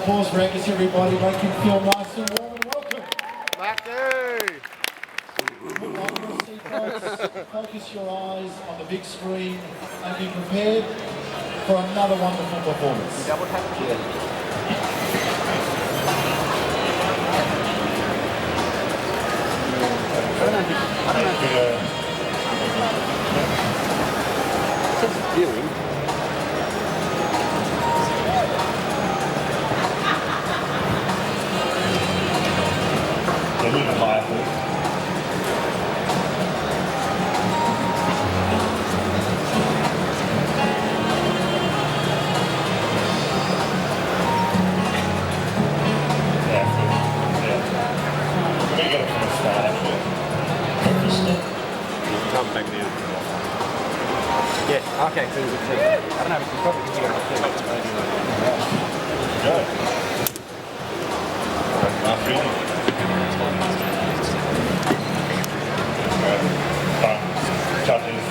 Applause for Angus, everybody. Make him feel nice and warm and welcome. Mackie! Focus your eyes on the big screen and be prepared for another wonderful performance. Double tap here. I don't know if it's feeling. A little bit higher, please. Yes, okay, so I don't know if it's probably because you got to Good. Nice feeling. Judges,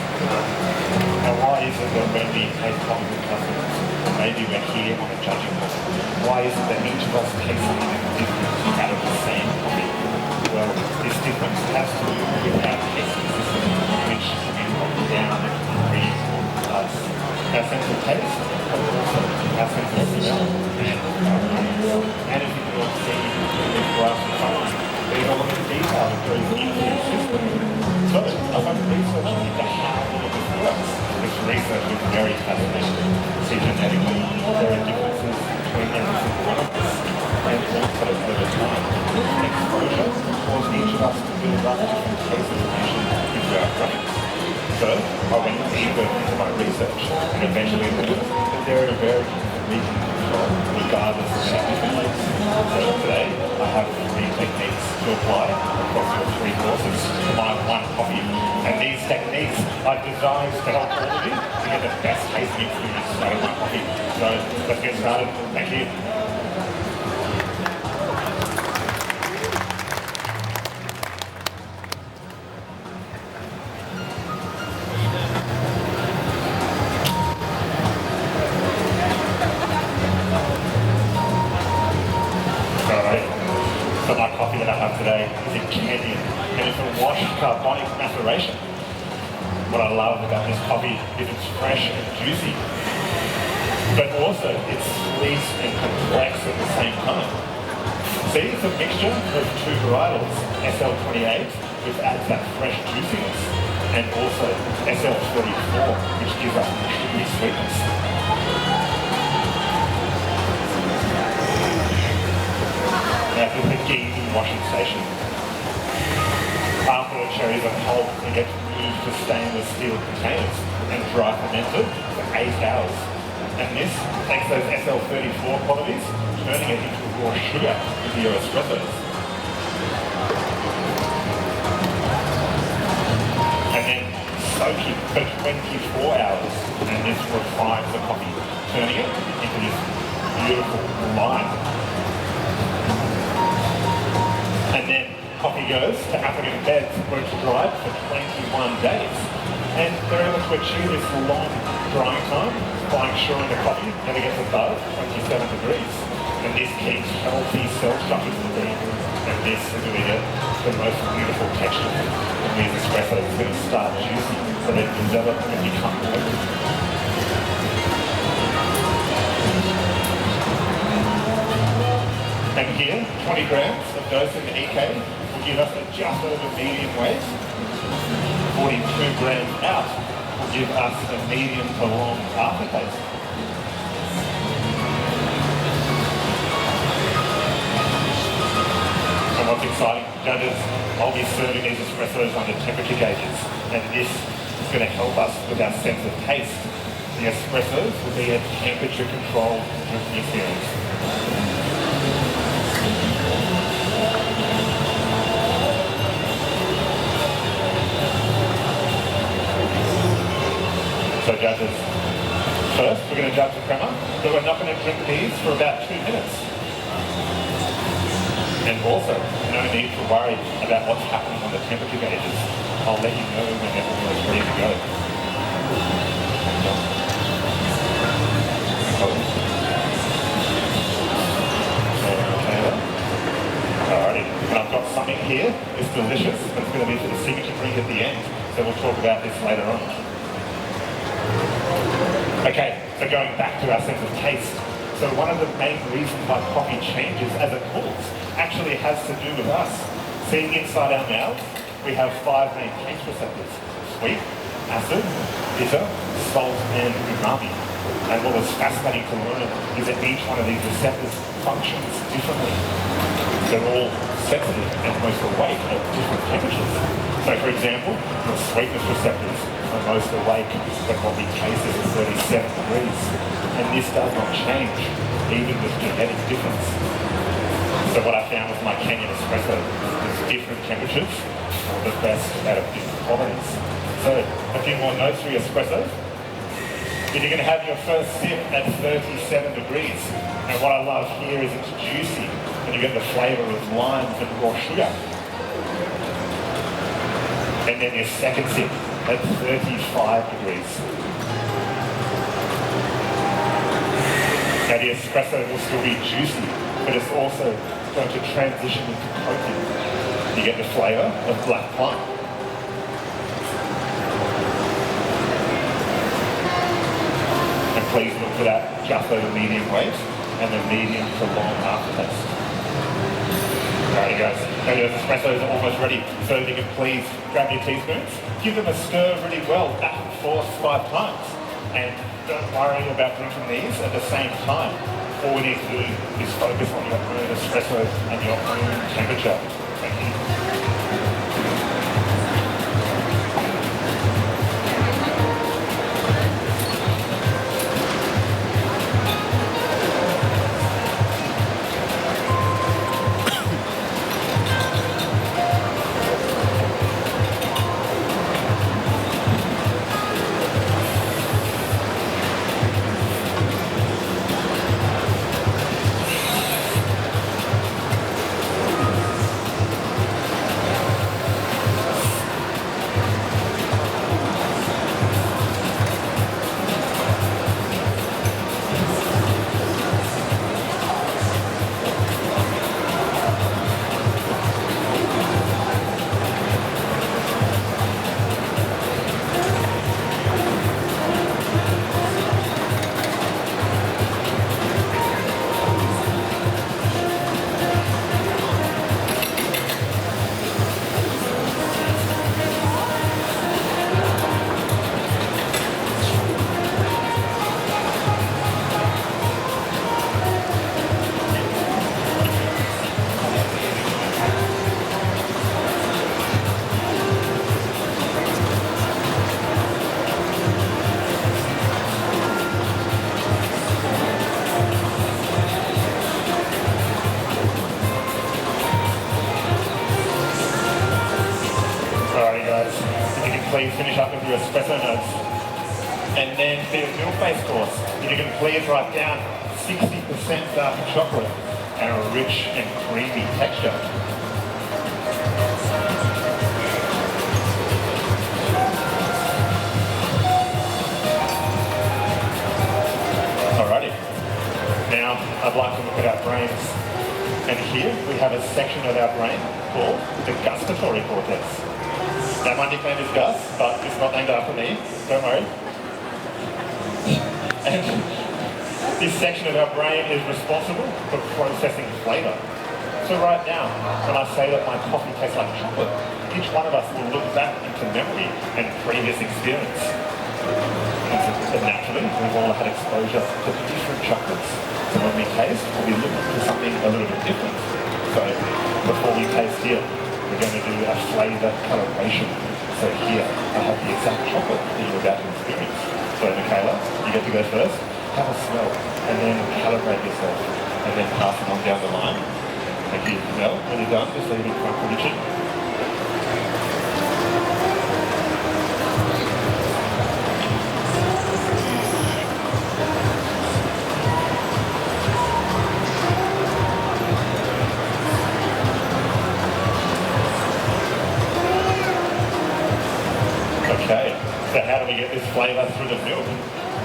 now why is it that when we taste coffee with customers, maybe we're here on a judging board, why is it that each of us tastes something different out of the same coffee? Well, this difference has to do with our tasting system, which can lock down our sense of taste, but also our sense of smell and our awareness. And if you can all see the glass in front of you, there's a lot of detail that goes into the system. So I've done research into how all of this works. This research is very fascinating. See, genetically, there are differences between every single one of us. And also over time, exposure caused each of us to build up different taste information into our brains. So I went deeper into my research and eventually learned that there are very different regions of control regardless of our different tastes. So today I have 3 techniques to apply across your 3 courses to my 1 coffee. And these techniques I've designed to help all of you to get the best tasting experience out of my coffee. So let's get started. Thank you. So my coffee that I have today is a Kenyan, and it's a washed carbonic maceration. What I love about this coffee is it's fresh and juicy, but also it's sweet and complex at the same time. See, it's a mixture of 2 varietals, SL28, which adds that fresh juiciness, and also SL34, which gives us sugary sweetness. Now this is the Geezy washing station. After the cherries are cold, it gets moved to stainless steel containers and dry fermented for 8 hours. And this takes those SL34 qualities, turning it into raw sugar into your espressos. And then soaking for 24 hours, and this refines the coffee, turning it into this beautiful lime. And then coffee goes to African beds where it's dried for 21 days. And they're able to achieve this long drying time by ensuring the coffee never gets above 27 degrees. And this keeps healthy cell structures in the bean. And this is going to get the most beautiful texture. And these espressos are going to start juicy so they develop and become potent. And here, 20 grams of dose in the EK will give us a just over medium weight. 42 grams out will give us a medium to long aftertaste. And what's exciting, judges, I'll be serving these espressos under temperature gauges, and this is going to help us with our sense of taste. The espressos will be a temperature-controlled drinking experience. So judges, first we're going to judge the crema, but we're not going to drink these for about 2 minutes. And also, no need to worry about what's happening on the temperature gauges. I'll let you know when they're almost ready to go. here is delicious, but it's going to be for the signature drink at the end. So we'll talk about this later on. Okay, so going back to our sense of taste. So one of the main reasons why coffee changes as it cools actually has to do with us. See, inside our mouths, we have 5 main taste receptors: sweet, acid, bitter, salt, and umami. And what was fascinating to learn is that each one of these receptors functions differently. They're all sensitive and most awake at different temperatures. So for example, the sweetness receptors are most awake when what we taste is at 37 degrees. And this does not change, even with genetic difference. So what I found with my Kenyan espresso is different temperatures are the best out of different qualities. So a few more notes for your espresso. If you're going to have your first sip at 37 degrees, and what I love here is it's juicy, and you get the flavour of limes and raw sugar. And then your second sip at 35 degrees. Now the espresso will still be juicy, but it's also going to transition into coating. You get the flavour of black plum. And please look for that just over medium weight and the medium to long aftertaste. Alrighty guys, now your espressos are almost ready, so if you can please grab your teaspoons, give them a stir really well, back and forth 5 times. And don't worry about drinking these at the same time. All we need to do is focus on your own espresso and your own temperature. Thank you. Please finish up with your espresso notes. And then for your milk-based course, you can please write down 60% dark chocolate and a rich and creamy texture. Alrighty. Now I'd like to look at our brains. And here we have a section of our brain called the gustatory cortex. Now my nickname is Gus, but it's not named after me, don't worry. And this section of our brain is responsible for processing flavour. So right now, when I say that my coffee tastes like chocolate, each one of us will look back into memory and previous experience. And naturally, we've all had exposure to different chocolates. So when we taste, we'll be looking for something a little bit different. So before we taste here, we're going to do a flavour calibration. So here, I have the exact chocolate that you're about to experience. So Michaela, you get to go first. Have a smell, and then calibrate yourself, and then pass it on down the line. Thank you. Mel, when you're done, just leave it in front of the chin. Okay, so how do we get this flavour through the milk?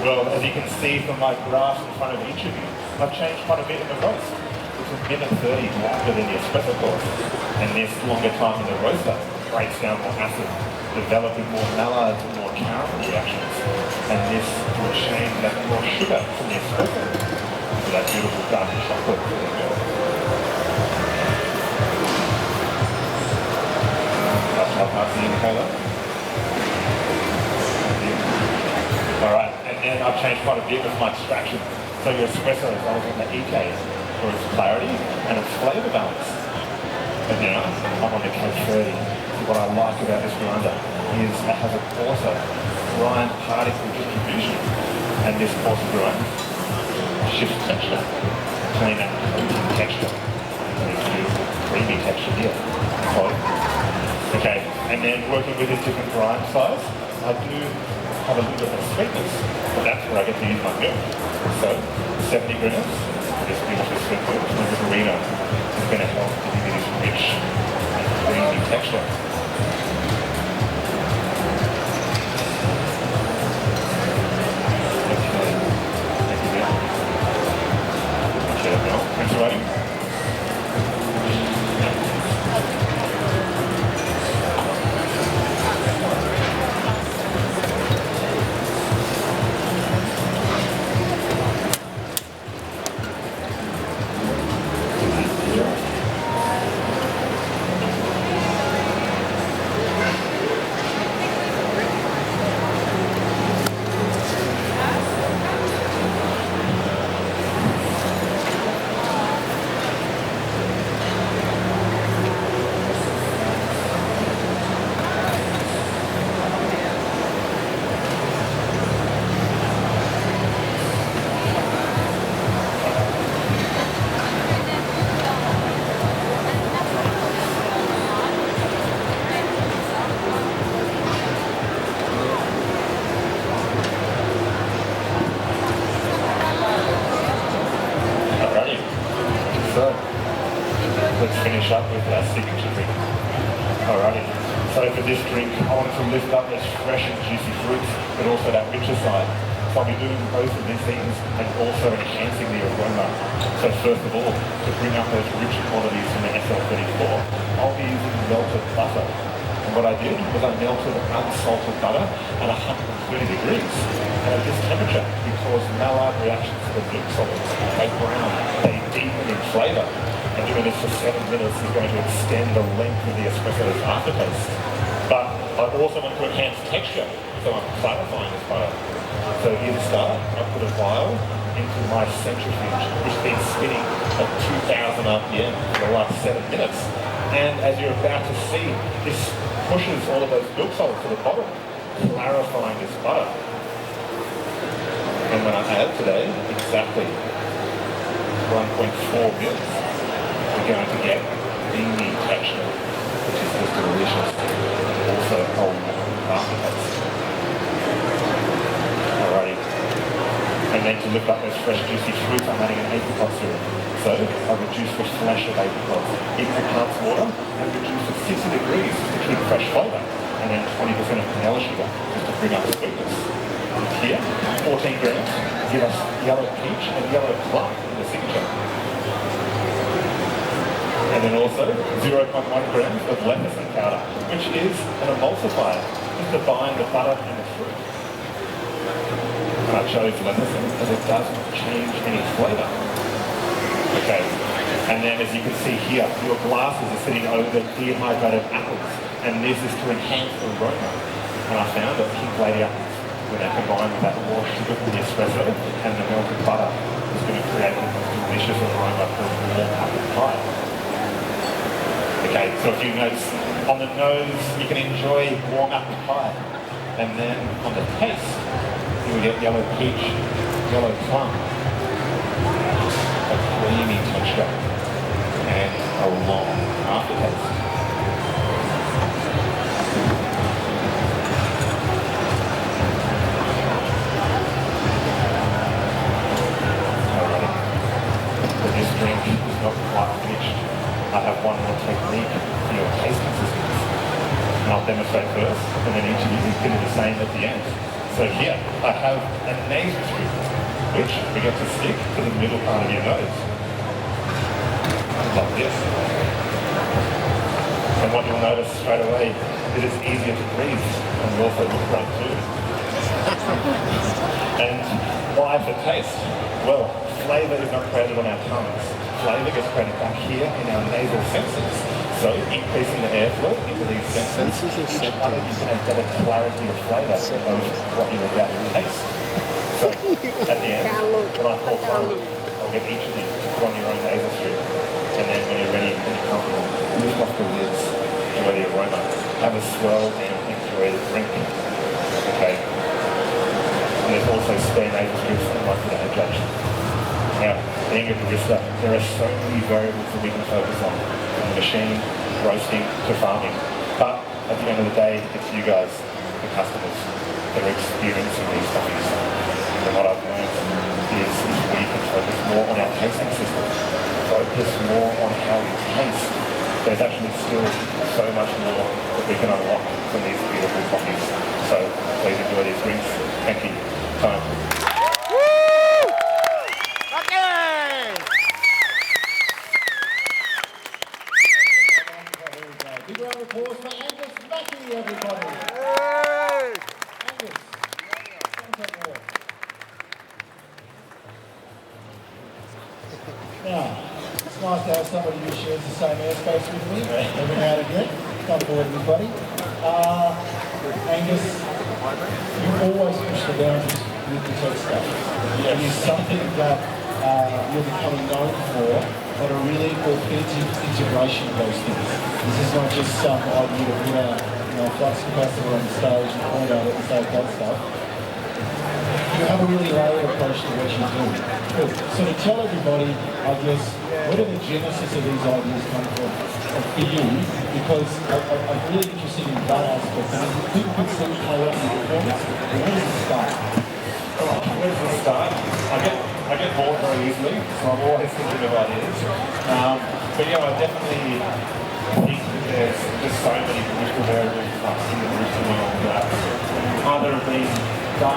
Well, as you can see from my graph in front of each of you, I've changed quite a bit in the roast. It's a minute 30 longer than the espresso course. And this longer time in the roaster breaks down more acid, developing more mallards and more caramel reactions. And this will change that more sugar from the espresso to that beautiful dark chocolate that we got. I'll pass the inhaler. Alright, and then I've changed quite a bit with my extraction. So your espresso is always on the EK for its clarity and its flavour balance. But now I'm on the K30. So what I like about this grinder is it has a coarser grind particle distribution, and this coarser grind shifts texture, between that coating texture and this beautiful creamy texture here. Okay, and then working with this different grind size, I do have a little bit of sweetness, but that's where I get to use my milk. So 70 grams, this beautiful sweet milk from the burrito is going to help to give you this rich and creamy texture. Okay, thank you, Bill. Okay, Bill, thanks for waiting. Let's finish up with our signature drink. Alrighty. So for this drink, I wanted to lift up those fresh and juicy fruits, but also that richer side. So I'll be doing both of these things and also enhancing the aroma. So first of all, to bring up those rich qualities from the SL34, I'll be using melted butter. And what I did was I melted unsalted butter at 130 degrees. And at this temperature, we cause maillard reactions to the milk solids. They brown, they deepen in flavour. And doing this for 7 minutes is going to extend the length of the espresso's aftertaste. But I also want to enhance texture, so I'm clarifying this butter. So here to start, I put a vial into my centrifuge, which has been spinning at 2000 RPM for the last 7 minutes. And as you're about to see, this pushes all of those milk solids to the bottom, clarifying this butter. And when I add today, exactly 1.4 mils, we're going to get creamy texture, which is just delicious. Also a whole aftertaste. Alrighty. And then to lift up those fresh juicy fruits, I'm adding an apricot syrup. So I reduce the flesh of apricots, enhance water, and reduce to 60 degrees to keep fresh flavour. And then 20% of vanilla sugar just to bring up the sweetness. And here, 14 grams give us yellow peach and yellow plum in the signature. And then also 0.1 grams of lecithin powder, which is an emulsifier, just to bind the butter and the fruit. And I chose lecithin because it doesn't change any flavour. Okay, and then as you can see here, your glasses are sitting over dehydrated apples, and this is to enhance the aroma. And I found that pink lady apples, when they're combined with that raw sugar from the espresso and the melted butter, is going to create the most delicious aroma for a warm apple pie. Okay, so if you notice, on the nose, you can enjoy warm apple pie. And then on the taste, you will get yellow peach, yellow plum, a creamy texture, and a long aftertaste. Alright, but this drink is not quite finished. I have one more technique for your taste consistency. And I'll demonstrate first, and then each of you can do the same at the end. So here, I have a nasal tube, which we get to stick to the middle part of your nose. like this. And what you'll notice straight away is it's easier to breathe and it also looks great too. And why for taste? Well, flavour is not created on our tongues. Flavour gets created back here in our nasal senses. So increasing the airflow into these senses, each one of you can have better clarity of flavour of what you're about to taste. So at the end, when I pour one, I'll get each of you to put on your own nasal strip. And then when you're ready and you're comfortable, lift off the lids, enjoy the aroma, have a swirl and enjoy the drink. Okay. And there's also spare nasal strips and like the judge. Now, being a barista, there are so many variables that we can focus on, from the machine, roasting, to farming. But at the end of the day, it's you guys, the customers, that are experiencing these coffees. And what I've learned is if we can focus more on our tasting system, focus more on how we taste, there's actually still so much more that we can unlock from these beautiful coffees. So please enjoy these drinks. Thank you. Time. Big round of applause for Angus Mackie, everybody. Angus, now, it's nice to have somebody who shares the same airspace with me every now and again. Come forward, everybody. Angus, you always push the boundaries with the tech stuff. It is something that you're becoming known for, but a really authentic integration of those things. This is not just some idea to put out, flux capacitor on the stage and point at it and say that stuff. You have a really layered approach to what you do. Good. So to tell everybody, I guess, where did the genesis of these ideas come from for you? Because I'm really interested in that aspect. And if people could see how that performance, where does it start? Oh, where does it start? I get bored very easily, so I'm always thinking of ideas. But yeah, I definitely think that there's just so many political variables in the barista world that either have been